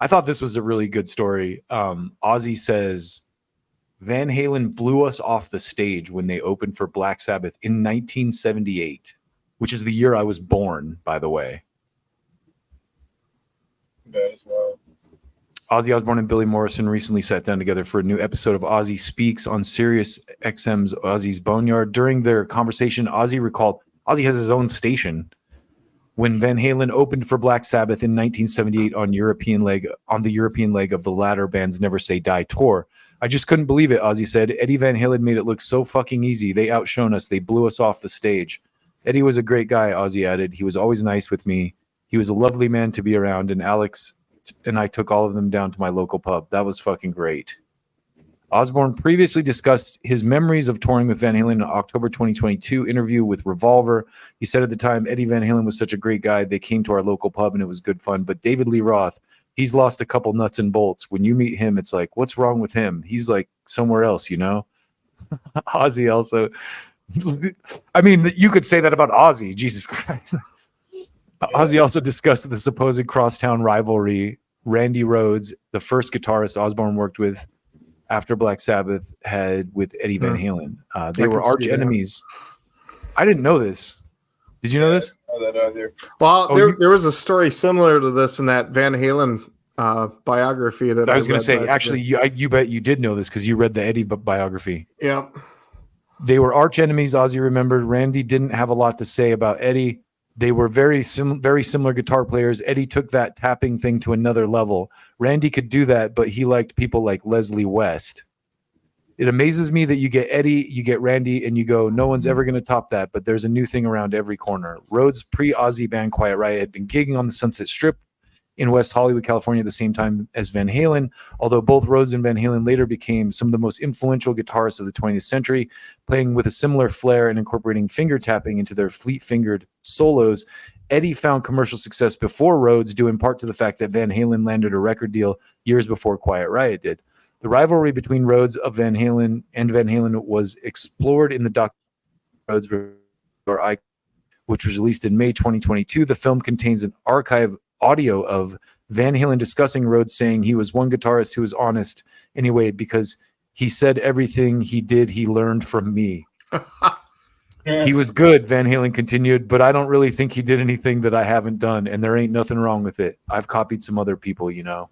I thought this was a really good story. Ozzy says Van Halen blew us off the stage when they opened for Black Sabbath in 1978, which is the year I was born, by the way. That is wild. Ozzy Osbourne and Billy Morrison recently sat down together for a new episode of Ozzy Speaks on Sirius XM's Ozzy's Boneyard. During their conversation, Ozzy recalled Ozzy has his own station. When Van Halen opened for Black Sabbath in 1978 on the European leg of the latter band's Never Say Die tour. I just couldn't believe it, Ozzy said. Eddie Van Halen made it look so fucking easy. They outshone us. They blew us off the stage. Eddie was a great guy, Ozzy added. He was always nice with me. He was a lovely man to be around, and Alex and I took all of them down to my local pub. That was fucking great. Osbourne previously discussed his memories of touring with Van Halen in an October 2022 interview with Revolver. He said at the time, Eddie Van Halen was such a great guy. They came to our local pub and it was good fun. But David Lee Roth, he's lost a couple nuts and bolts. When you meet him, it's like, what's wrong with him? He's like somewhere else, you know? Ozzy also, I mean, you could say that about Ozzy, Jesus Christ. Ozzy also discussed the supposed crosstown rivalry Randy Rhoads, the first guitarist Osbourne worked with after Black Sabbath, had with Eddie Van Halen. They were arch enemies. I didn't know this. Did you know this? I didn't know that either. Well, there was a story similar to this in that Van Halen biography that I was going to say. Actually, you bet you did know this because you read the Eddie biography. Yep. They were arch enemies. Ozzy remembered. Randy didn't have a lot to say about Eddie. They were very similar guitar players. Eddie took that tapping thing to another level. Randy could do that, but he liked people like Leslie West. It amazes me that you get Eddie, you get Randy, and you go, no one's ever going to top that, but there's a new thing around every corner. Rhoads' pre-Ozzy band Quiet Riot had been gigging on the Sunset Strip in West Hollywood, California at the same time as Van Halen, although both Rhoads and Van Halen later became some of the most influential guitarists of the 20th century, playing with a similar flair and incorporating finger tapping into their fleet-fingered solos. Eddie found commercial success before Rhoads, due in part to the fact that Van Halen landed a record deal years before Quiet Riot did. The rivalry between Rhoads of Van Halen and Van Halen was explored in the documentary Rhoads, which was released in May 2022. The film contains an archive audio of Van Halen discussing Rhoads, saying he was one guitarist who was honest anyway because he said everything he did he learned from me. He was good, Van Halen continued, but I don't really think he did anything that I haven't done, and there ain't nothing wrong with it. I've copied some other people, you know.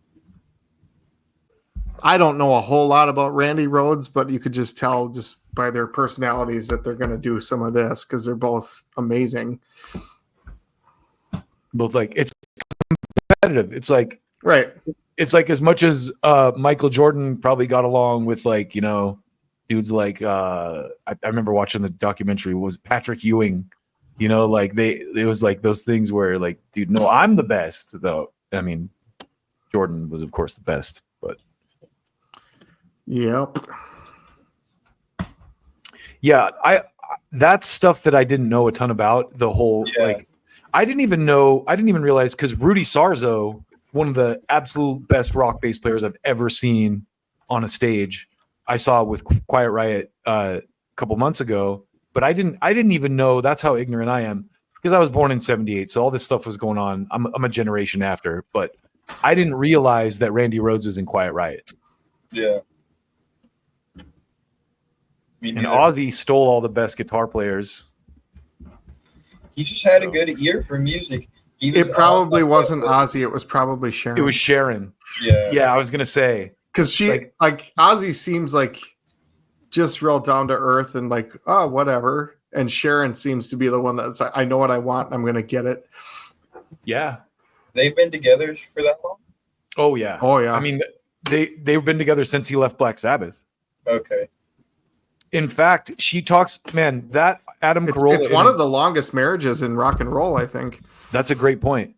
I don't know a whole lot about Randy Rhoads, but you could just tell just by their personalities that they're going to do some of this because they're both amazing. Both like it's competitive. It's like right. It's like as much as Michael Jordan probably got along with like, you know, dudes like I remember watching the documentary was Patrick Ewing, you know, like it was like those things where like, dude, no, I'm the best though. I mean, Jordan was of course the best, but yep. Yeah, that's stuff that I didn't know a ton about. The whole like I didn't even realize because Rudy Sarzo, one of the absolute best rock bass players I've ever seen on a stage, I saw with Quiet Riot a couple months ago. But I didn't even know. That's how ignorant I am because I was born in '78, so all this stuff was going on. I'm a generation after, but I didn't realize that Randy Rhoads was in Quiet Riot. Yeah. And Ozzy stole all the best guitar players. He just had a good ear for music. It probably wasn't Ozzy. It was probably Sharon. It was Sharon. Yeah, I was going to say. Because she, like Ozzy seems like just real down to earth and like, oh, whatever. And Sharon seems to be the one that's like, I know what I want and I'm going to get it. Yeah. They've been together for that long? Oh, yeah. Oh, yeah. I mean, they've been together since he left Black Sabbath. Okay. In fact, she talks, man, that Adam Carolla. It's one of the longest marriages in rock and roll, I think. That's a great point.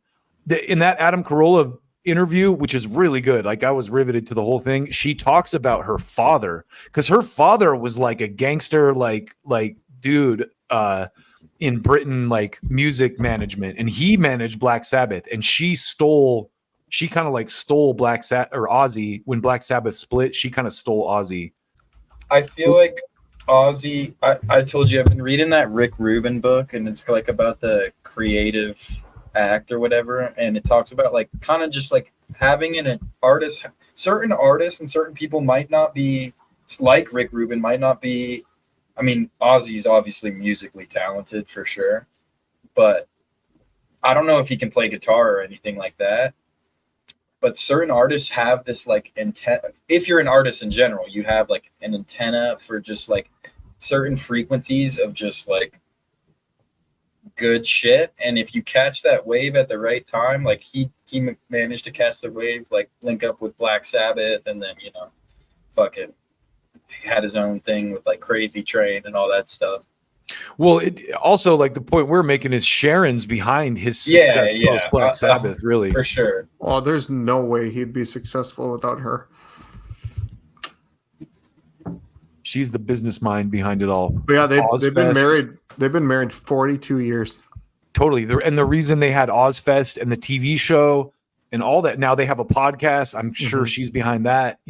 In that Adam Carolla interview, which is really good, like I was riveted to the whole thing, she talks about her father because her father was like a gangster, like dude in Britain, like music management, and he managed Black Sabbath, and she kind of like stole Black Sabbath or Ozzy when Black Sabbath split. She kind of stole Ozzy. I feel like Ozzy, I told you I've been reading that Rick Rubin book, and it's like about the creative act or whatever, and it talks about like kind of just like having an artist, certain artists and certain people might not be like Rick Rubin, might not be. I mean, Ozzy's obviously musically talented for sure, but I don't know if he can play guitar or anything like that. But certain artists have this like intent. If you're an artist in general, you have like an antenna for just like certain frequencies of just like good shit. And if you catch that wave at the right time, like he managed to catch the wave, like link up with Black Sabbath, and then fucking had his own thing with like Crazy Train and all that stuff. Well, it also, like, the point we're making is Sharon's behind his success post Black Sabbath, really. For sure. Well, there's no way he'd be successful without her. She's the business mind behind it all. But yeah, they've been married. They've been married 42 years. Totally. And the reason they had Ozfest and the TV show and all that, now they have a podcast. I'm sure she's behind that,